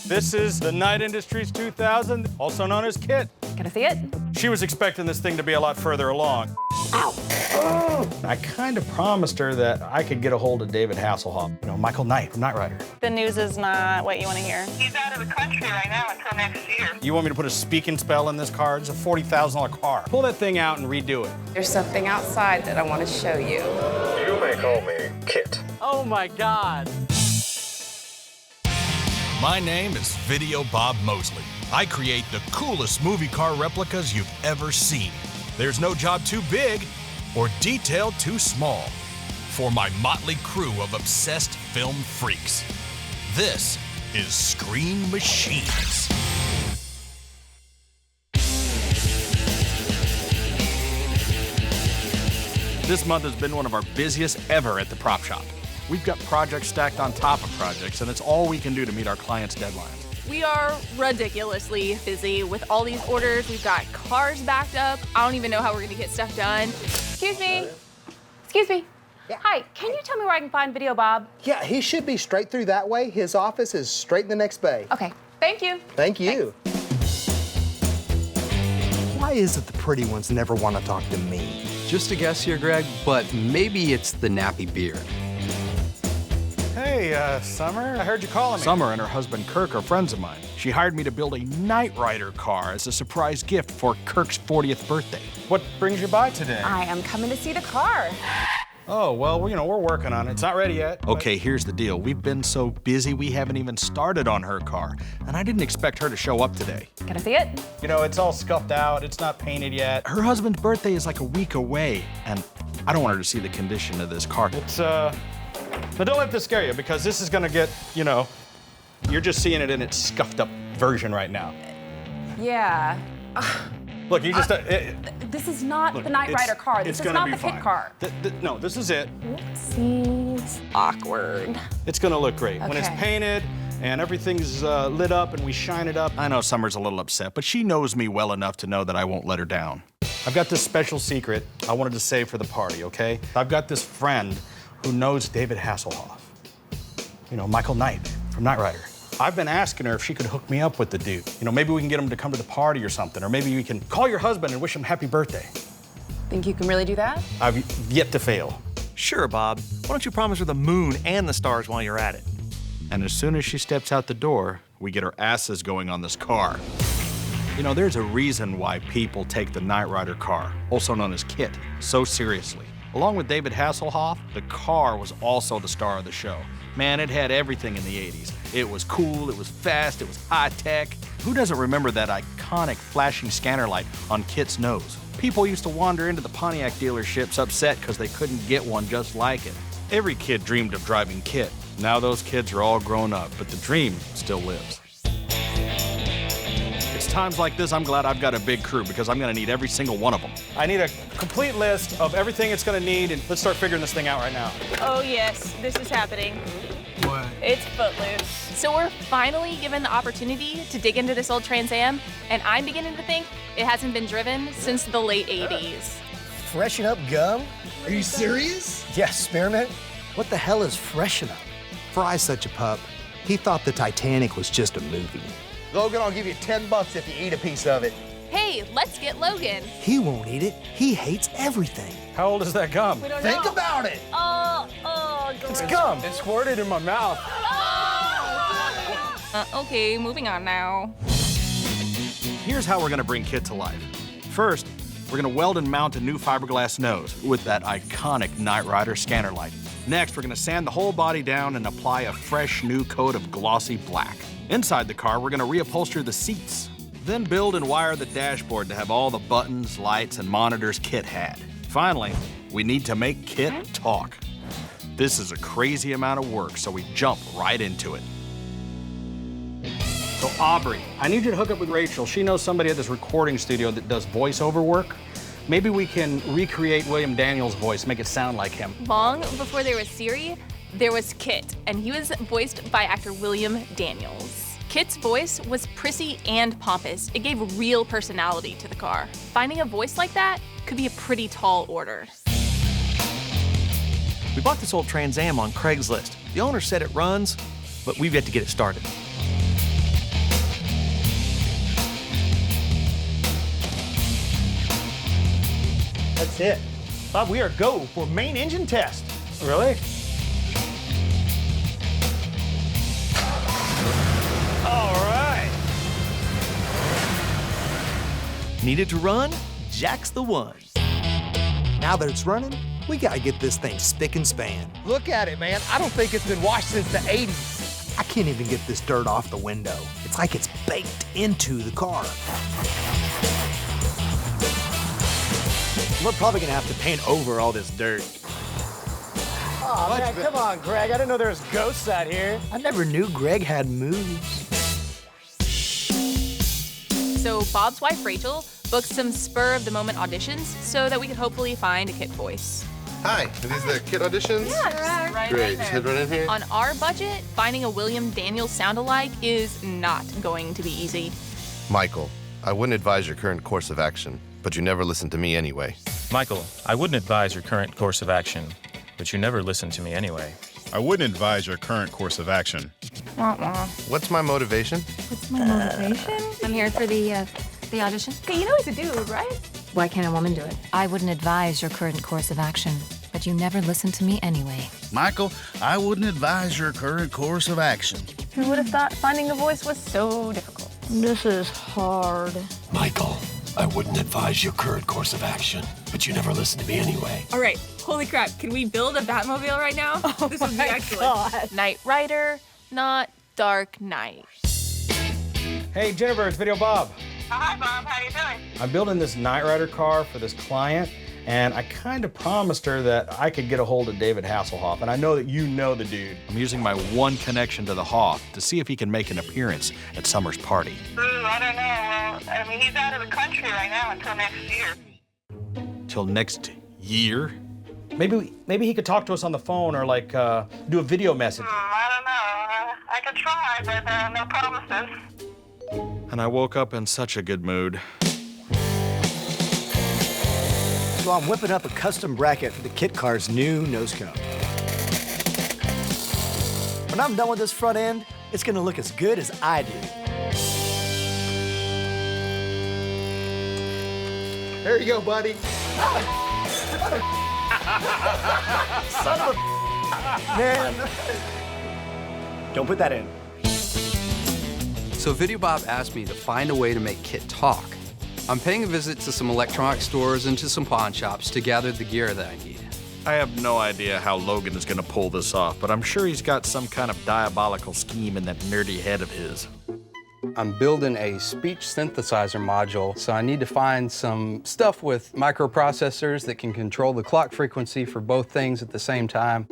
This is the Knight Industries 2000, also known as Kitt. Can I see it? She was expecting this thing to be a lot further along. Ow. I kind of promised her that I could get a hold of David Hasselhoff, you know, Michael Knight from Knight Rider. The news is not what you want to hear. He's out of the country right now until next year. You want me to put a speaking spell in this car? It's a $40,000 car. Pull that thing out and redo it. There's something outside that I want to show you. You may call me Kitt. Oh my God. My name is Videobob Mosley. I create the coolest movie car replicas you've ever seen. There's no job too big or detail too small for my motley crew of obsessed film freaks. This is Screen Machines. This month has been one of our busiest ever at the prop shop. We've got projects stacked on top of projects, and it's all we can do to meet our clients' deadlines. We are ridiculously busy with all these orders. We've got cars backed up. I don't even know how we're gonna get stuff done. Excuse me. Excuse me. Yeah. Hi, can you tell me where I can find Videobob? Yeah, he should be straight through that way. His office is straight in the next bay. Okay, thank you. Thank you. Why is it the pretty ones never want to talk to me? Just a guess here, Greg, but maybe it's the nappy beard. Hey, Summer, I heard you calling me. Summer and her husband Kirk are friends of mine. She hired me to build a Knight Rider car as a surprise gift for Kirk's 40th birthday. What brings you by today? I am coming to see the car. Oh, well, you know, we're working on it. It's not ready yet. Okay, here's the deal. We've been so busy, we haven't even started on her car. And I didn't expect her to show up today. Can I see it? You know, it's all scuffed out. It's not painted yet. Her husband's birthday is like a week away, and I don't want her to see the condition of this car. It's, But don't let this scare you, because this is gonna get, you know, you're just seeing it in its scuffed up version right now. Yeah. Look, you just, This is not look, the Knight Rider car. This it's is gonna not be the Kitt fine. car. No, this is it. Seems awkward. It's gonna look great. When it's Okay. painted and everything's lit up and we shine it up. I know Summer's a little upset, but she knows me well enough to know that I won't let her down. I've got this special secret I wanted to save for the party, okay? I've got this friend who knows David Hasselhoff. You know, Michael Knight from Knight Rider. I've been asking her if she could hook me up with the dude. You know, maybe we can get him to come to the party or something, or maybe we can call your husband and wish him happy birthday. Think you can really do that? I've yet to fail. Sure, Bob. Why don't you promise her the moon and the stars while you're at it? And as soon as she steps out the door, we get our asses going on this car. You know, there's a reason why people take the Knight Rider car, also known as Kitt, so seriously. Along with David Hasselhoff, the car was also the star of the show. Man, it had everything in the 80s. It was cool, it was fast, it was high-tech. Who doesn't remember that iconic flashing scanner light on Kitt's nose? People used to wander into the Pontiac dealerships upset because they couldn't get one just like it. Every kid dreamed of driving Kitt. Now those kids are all grown up, but the dream still lives. It's times like this I'm glad I've got a big crew, because I'm gonna need every single one of them. I need a complete list of everything it's gonna need, and let's start figuring this thing out right now. Oh yes, this is happening. What? It's footloose. So we're finally given the opportunity to dig into this old Trans Am, and I'm beginning to think it hasn't been driven since the late 80s. Freshen up gum? Are you serious? Yeah, spearmint. What the hell is freshen up? Fry's such a pup. He thought the Titanic was just a movie. Logan, I'll give you $10 if you eat a piece of it. Hey, let's get Logan. He won't eat it. He hates everything. How old is that gum? We don't Think know. about it. It's gum. It squirted in my mouth. Okay, moving on now. Here's how we're gonna bring Kitt to life. First, we're gonna weld and mount a new fiberglass nose with that iconic Knight Rider scanner light. Next, we're gonna sand the whole body down and apply a fresh new coat of glossy black. Inside the car, we're gonna reupholster the seats. Then build and wire the dashboard to have all the buttons, lights, and monitors Kitt had. Finally, we need to make Kitt talk. This is a crazy amount of work, so we jump right into it. So Aubrey, I need you to hook up with Rachel. She knows somebody at this recording studio that does voiceover work. Maybe we can recreate William Daniels' voice, make it sound like him. Long before there was Siri, there was Kitt, and he was voiced by actor William Daniels. Kitt's voice was prissy and pompous. It gave real personality to the car. Finding a voice like that could be a pretty tall order. We bought this old Trans Am on Craigslist. The owner said it runs, but we've yet to get it started. That's it. Bob, we are go for main engine test. Really? All right. Need it to run? Jack's the one. Now that it's running, we gotta get this thing spick and span. Look at it, man. I don't think it's been washed since the 80s. I can't even get this dirt off the window. It's like it's baked into the car. We're probably gonna have to paint over all this dirt. Oh, man, come on, Greg. I didn't know there was ghosts out here. I never knew Greg had moves. So Bob's wife, Rachel, booked some spur-of-the-moment auditions so that we could hopefully find a Kitt voice. Hi, are these the Kitt auditions? Yeah, right Great, just head right in here. On our budget, finding a William Daniels sound-alike is not going to be easy. Michael, I wouldn't advise your current course of action, but you never listen to me anyway. Michael, I wouldn't advise your current course of action, but you never listen to me anyway. I wouldn't advise your current course of action. What's my motivation? What's my motivation? I'm here for the audition. Okay, you know he's a dude, right? Why can't a woman do it? I wouldn't advise your current course of action, but you never listen to me anyway. Michael, I wouldn't advise your current course of action. Who would have thought finding a voice was so difficult? This is hard. Michael, I wouldn't advise your current course of action, but you never listen to me anyway. All right, holy crap, can we build a Batmobile right now? This would be excellent. God. Knight Rider, not Dark Knight. Hey, Jennifer, it's Videobob. Hi, Bob. How you doing? I'm building this Knight Rider car for this client, and I kind of promised her that I could get a hold of David Hasselhoff, and I know that you know the dude. I'm using my one connection to the Hoff to see if he can make an appearance at Summer's party. Ooh, I don't know. Well, I mean, he's out of the country right now until next year. Till next year? Maybe he could talk to us on the phone or like do a video message. I don't know. I could try, but no promises. And I woke up in such a good mood. So I'm whipping up a custom bracket for the Kitt car's new nose cone. When I'm done with this front end, it's gonna look as good as I do. There you go, buddy. Son of a man. Don't put that in. So Videobob asked me to find a way to make Kitt talk. I'm paying a visit to some electronic stores and to some pawn shops to gather the gear that I need. I have no idea how Logan is gonna pull this off, but I'm sure he's got some kind of diabolical scheme in that nerdy head of his. I'm building a speech synthesizer module, so I need to find some stuff with microprocessors that can control the clock frequency for both things at the same time.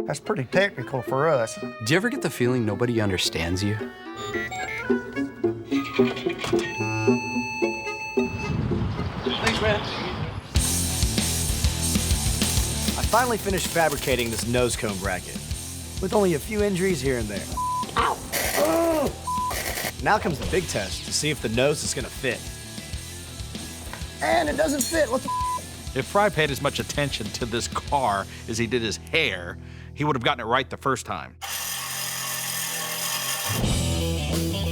That's pretty technical for us. Do you ever get the feeling nobody understands you? Thanks, man. I finally finished fabricating this nose cone bracket, with only a few injuries here and there. Ow! Oh! Now comes the big test to see if the nose is gonna fit. And it doesn't fit. What the? If Fry paid as much attention to this car as he did his hair, he would have gotten it right the first time.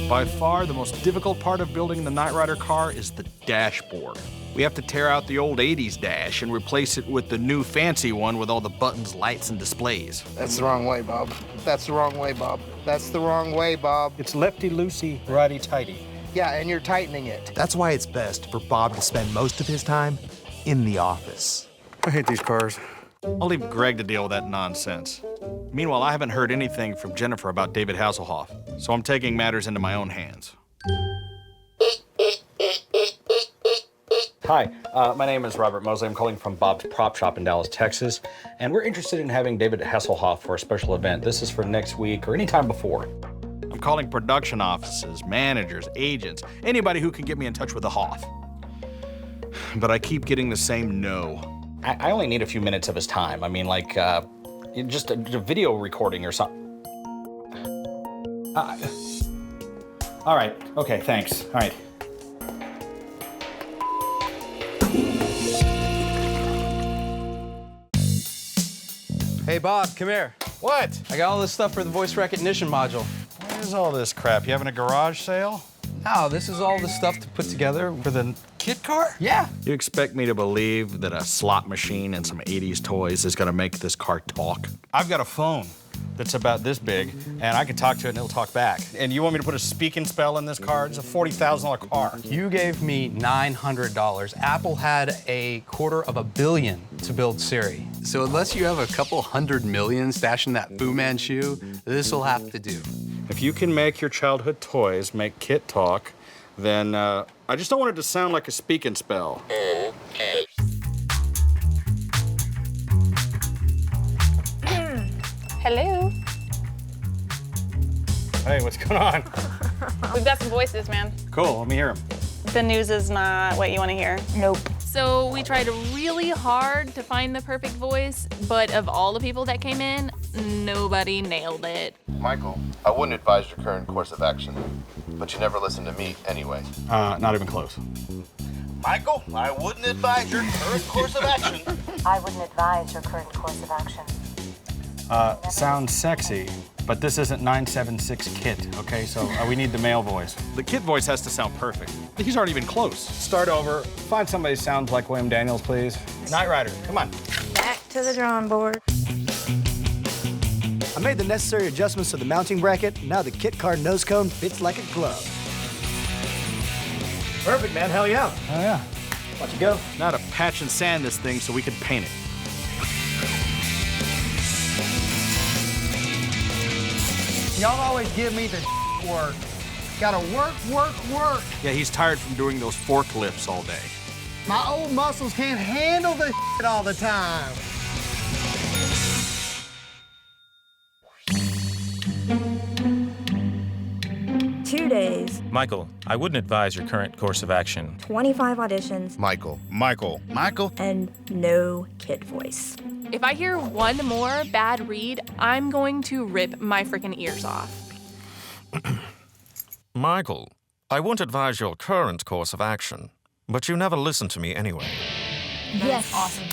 By far, the most difficult part of building the Knight Rider car is the dashboard. We have to tear out the old 80s dash and replace it with the new fancy one with all the buttons, lights, and displays. That's the wrong way, Bob. That's the wrong way, Bob. That's the wrong way, Bob. It's lefty-loosey, righty-tighty. Yeah, and you're tightening it. That's why it's best for Bob to spend most of his time in the office. I hate these cars. I'll leave Greg to deal with that nonsense. Meanwhile, I haven't heard anything from Jennifer about David Hasselhoff, so I'm taking matters into my own hands. Hi, my name is Robert Mosley. I'm calling from Bob's Prop Shop in Dallas, Texas, and we're interested in having David Hasselhoff for a special event. This is for next week or any time before. I'm calling production offices, managers, agents, anybody who can get me in touch with the Hoff. But I keep getting the same no. I only need a few minutes of his time. I mean, like, just a video recording or something. All right, okay, thanks. All right. Hey, Bob, come here. What? I got all this stuff for the voice recognition module. What is all this crap? You having a garage sale? Oh, this is all the stuff to put together for the Kit car? Yeah. You expect me to believe that a slot machine and some 80s toys is gonna make this car talk? I've got a phone that's about this big, and I can talk to it and it'll talk back. And you want me to put a speaking spell in this car? It's a $40,000 car. You gave me $900. Apple had $250 million to build Siri. So unless you have a couple $100 million stashed in that Fu Manchu, this'll have to do. If you can make your childhood toys make Kit talk, then I just don't want it to sound like a speaking spell. Hello. Hey, what's going on? We've got some voices, man. Cool, let me hear them. The news is not what you want to hear. Nope. So we tried really hard to find the perfect voice, but of all the people that came in, nobody nailed it. Michael, I wouldn't advise your current course of action, but you never listen to me anyway. Not even close. Michael, I wouldn't advise your current course of action. I wouldn't advise your current course of action. Sounds sexy, but this isn't 976 Kit, okay? So we need the male voice. The Kit voice has to sound perfect. These aren't even close. Start over. Find somebody who sounds like William Daniels, please. Knight Rider, come on. Back to the drawing board. I made the necessary adjustments to the mounting bracket. Now the Kit car nose cone fits like a glove. Perfect, man. Hell yeah. Oh, yeah. Watch it go. Now to patch and sand this thing so we could paint it. Y'all always give me the work. Gotta work, work, work. Yeah, he's tired from doing those forklifts all day. My old muscles can't handle the all the time. Two days, Michael, I wouldn't advise your current course of action. 25 auditions, Michael. Michael. Michael. and no Kit voice. If I hear one more bad read, I'm going to rip my freaking ears off. Michael, I won't advise your current course of action, but you never listen to me anyway. Yes. Awesome.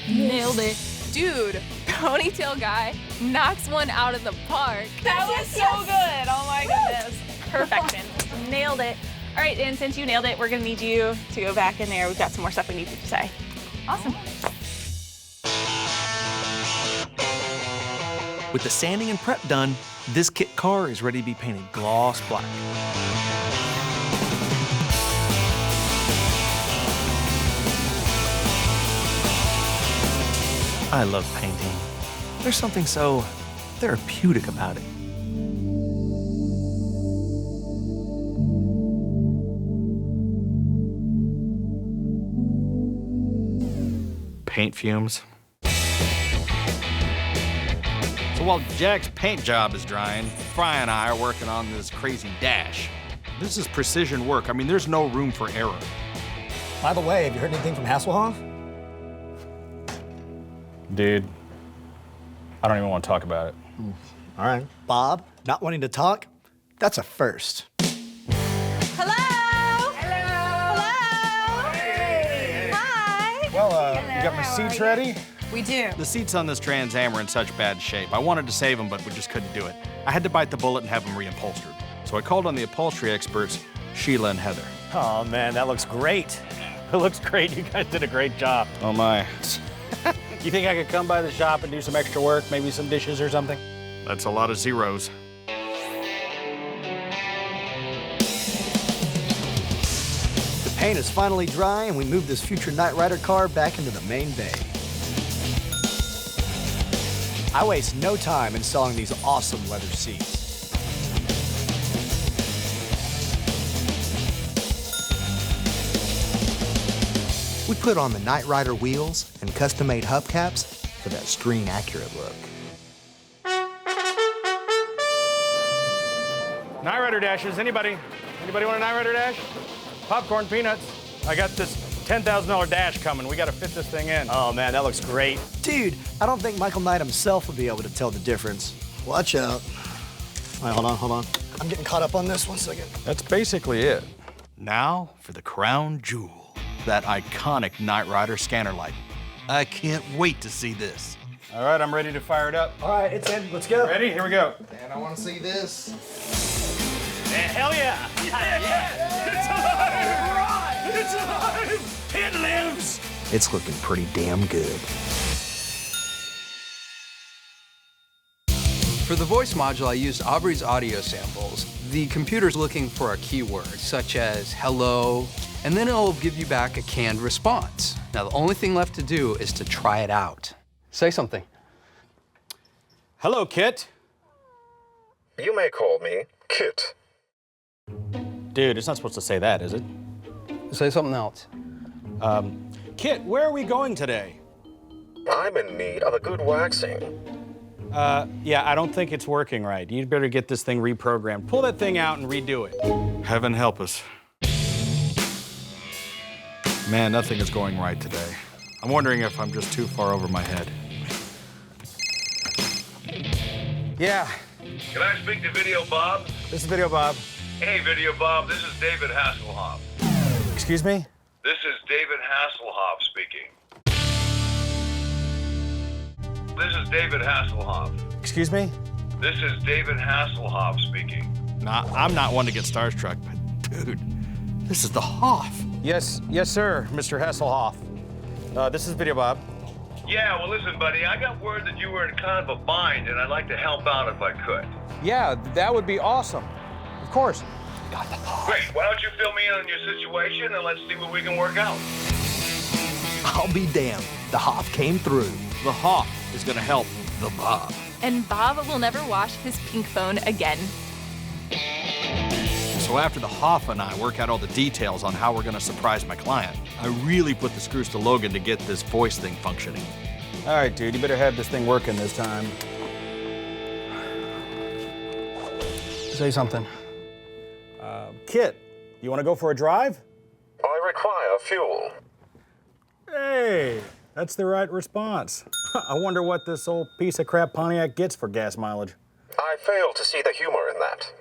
Nailed it. Dude, ponytail guy knocks one out of the park. That was so good. Oh my goodness. Perfection. Nailed it. All right, and since you nailed it, we're gonna need you to go back in there. We've got some more stuff we need you to say. Awesome. With the sanding and prep done, this Kit car is ready to be painted gloss black. I love painting. There's something so therapeutic about it. Paint fumes. So while Jack's paint job is drying, Fry and I are working on this crazy dash. This is precision work. I mean, there's no room for error. By the way, have you heard anything from Hasselhoff? Dude, I don't even want to talk about it. All right. Bob, not wanting to talk? That's a first. Hello. Hello. Hi. Well, you got my seats ready? We do. The seats on this Trans Am are in such bad shape. I wanted to save them, but we just couldn't do it. I had to bite the bullet and have them reupholstered. So I called on the upholstery experts, Sheila and Heather. Oh, man, that looks great. It looks great. You guys did a great job. Oh, my. You think I could come by the shop and do some extra work, maybe some dishes or something? That's a lot of zeros. The paint is finally dry, and we move this future Knight Rider car back into the main bay. I waste no time installing these awesome leather seats. We put on the Knight Rider wheels and custom-made hubcaps for that screen-accurate look. Knight Rider dashes, anybody? Anybody want a Knight Rider dash? Popcorn, peanuts. I got this $10,000 dash coming. We gotta fit this thing in. Oh man, that looks great. Dude, I don't think Michael Knight himself would be able to tell the difference. Watch out. All right, hold on. I'm getting caught up on this. 1 second. That's basically it. Now for the crown jewel, that iconic Knight Rider scanner light. I can't wait to see this. All right, I'm ready to fire it up. All right, it's in. Let's go. Ready? Here we go. And I want to see this. Hell yeah! It's alive! It's alive! It lives! It's looking pretty damn good. For the voice module, I used Aubrey's audio samples. The computer's looking for a keyword, such as hello, and then it'll give you back a canned response. Now, the only thing left to do is to try it out. Say something. Hello, Kitt. You may call me Kitt. Dude, it's not supposed to say that, is it? Say something else. Kitt, where are we going today? I'm in need of a good waxing. Yeah, I don't think it's working right. You'd better get this thing reprogrammed. Pull that thing out and redo it. Heaven help us. Man, nothing is going right today. I'm wondering if I'm just too far over my head. Yeah. Can I speak to Videobob? This is Videobob. Hey, Videobob, this is David Hasselhoff. Excuse me? This is David Hasselhoff speaking. This is David Hasselhoff. Excuse me? This is David Hasselhoff speaking. Nah, I'm not one to get starstruck, but dude, this is the Hoff. Yes, sir, Mr. Hasselhoff. This is Videobob. Yeah, well, listen, buddy, I got word that you were in kind of a bind, and I'd like to help out if I could. Yeah, that would be awesome. Of course. Great, why don't you fill me in on your situation, and let's see what we can work out. I'll be damned. The Hoff came through. The Hoff is gonna help the Bob. And Bob will never wash his pink phone again. So after the Hoff and I work out all the details on how we're gonna surprise my client, I really put the screws to Logan to get this voice thing functioning. All right, dude, you better have this thing working this time. Say something. Kitt, you want to go for a drive? I require fuel. Hey, that's the right response. I wonder what this old piece of crap Pontiac gets for gas mileage. I fail to see the humor in that.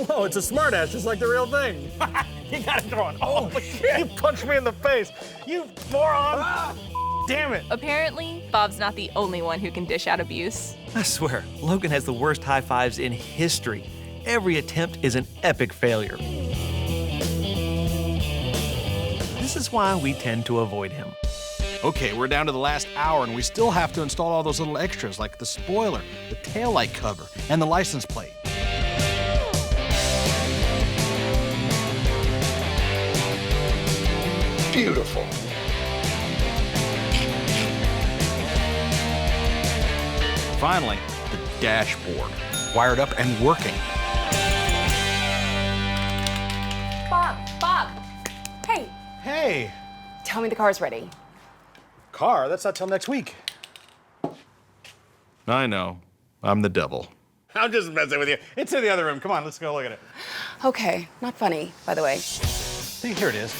Whoa, it's a smartass, just like the real thing. You got it on. Oh, shit. You punched me in the face. You moron. Damn it. Apparently, Bob's not the only one who can dish out abuse. I swear, Logan has the worst high fives in history. Every attempt is an epic failure. This is why we tend to avoid him. Okay, we're down to the last hour and we still have to install all those little extras like the spoiler, the taillight cover, and the license plate. Beautiful. Finally, the dashboard, wired up and working. Bob, hey. Hey. Tell me the car's ready. Car? That's not till next week. I know, I'm the devil. I'm just messing with you. It's in the other room. Come on, let's go look at it. Okay, not funny, by the way. See, here it is.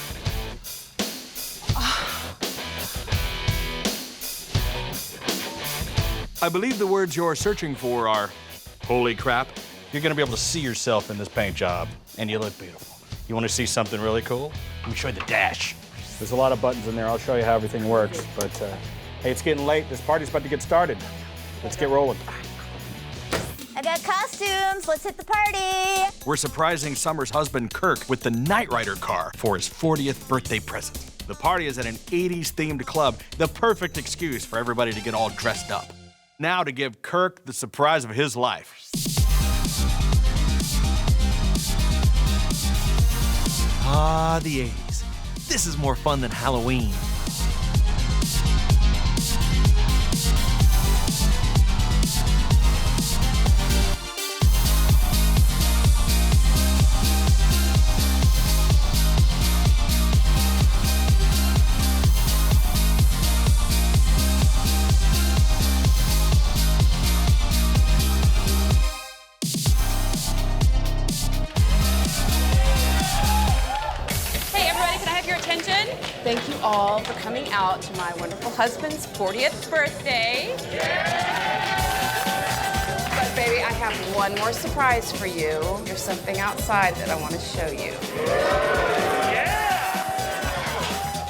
I believe the words you're searching for are, holy crap. You're gonna be able to see yourself in this paint job, and you look beautiful. You wanna see something really cool? Let me show you the dash. There's a lot of buttons in there. I'll show you how everything works, but hey, it's getting late. This party's about to get started. Let's get rolling. I got costumes. Let's hit the party. We're surprising Summer's husband, Kirk, with the Knight Rider car for his 40th birthday present. The party is at an 80s themed club, the perfect excuse for everybody to get all dressed up. Now to give Kirk the surprise of his life. Ah, the 80s. This is more fun than Halloween. Thank you all for coming out to my wonderful husband's 40th birthday. But baby, I have one more surprise for you. There's something outside that I want to show you.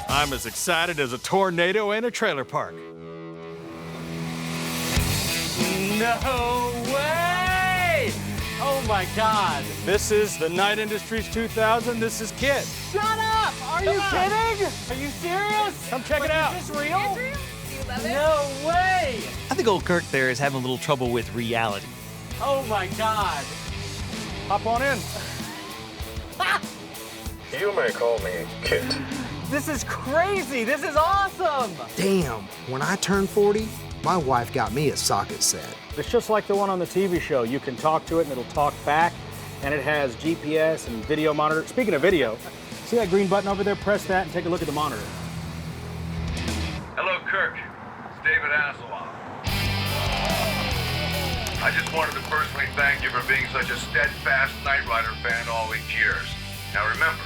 I'm as excited as a tornado in a trailer park. No way! Oh Oh my God. This is the Night Industries 2000. This is Kitt. Shut up! Are you kidding? Are you serious? Come check it out. Is this real? It's real? Do you love it? No way! I think old Kirk there is having a little trouble with reality. Oh my God. Hop on in. You may call me Kitt. This is crazy. This is awesome. Damn, when I turned 40, my wife got me a socket set. It's just like the one on the TV show. You can talk to it and it'll talk back, and it has GPS and video monitor. Speaking of video, see that green button over there? Press that and take a look at the monitor. Hello, Kirk. It's David Hasselhoff. I just wanted to personally thank you for being such a steadfast Knight Rider fan all these years. Now remember,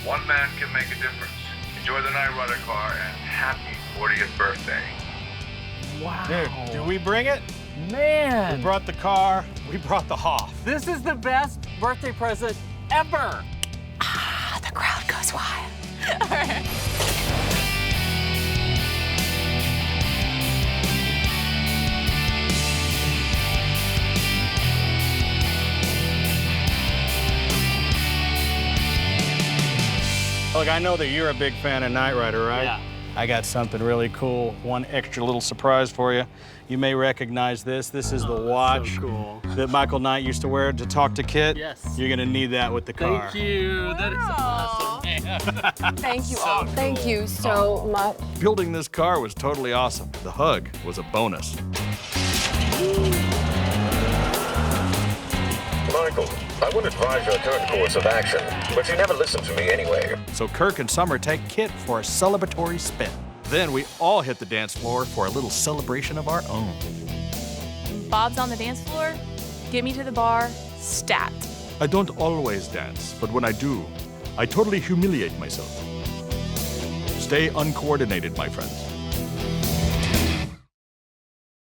one man can make a difference. Enjoy the Knight Rider car and happy 40th birthday. Wow. Dude, did we bring it? Man. We brought the car, we brought the Hoff. This is the best birthday present ever. The crowd goes wild. All right. Look, I know that you're a big fan of Knight Rider, right? Yeah. I got something really cool, one extra little surprise for you. You may recognize this. This is the watch so cool. that Michael Knight used to wear to talk to Kitt. Yes. You're gonna need that with the car. Thank you. That is awesome, man. Thank you all. Thank you so much. Building this car was totally awesome. The hug was a bonus. Michael, I would advise your current course of action, but you never listen to me anyway. So Kirk and Summer take Kitt for a celebratory spin. Then we all hit the dance floor for a little celebration of our own. Bob's on the dance floor. Get me to the bar. Stat. I don't always dance, but when I do, I totally humiliate myself. Stay uncoordinated, my friends.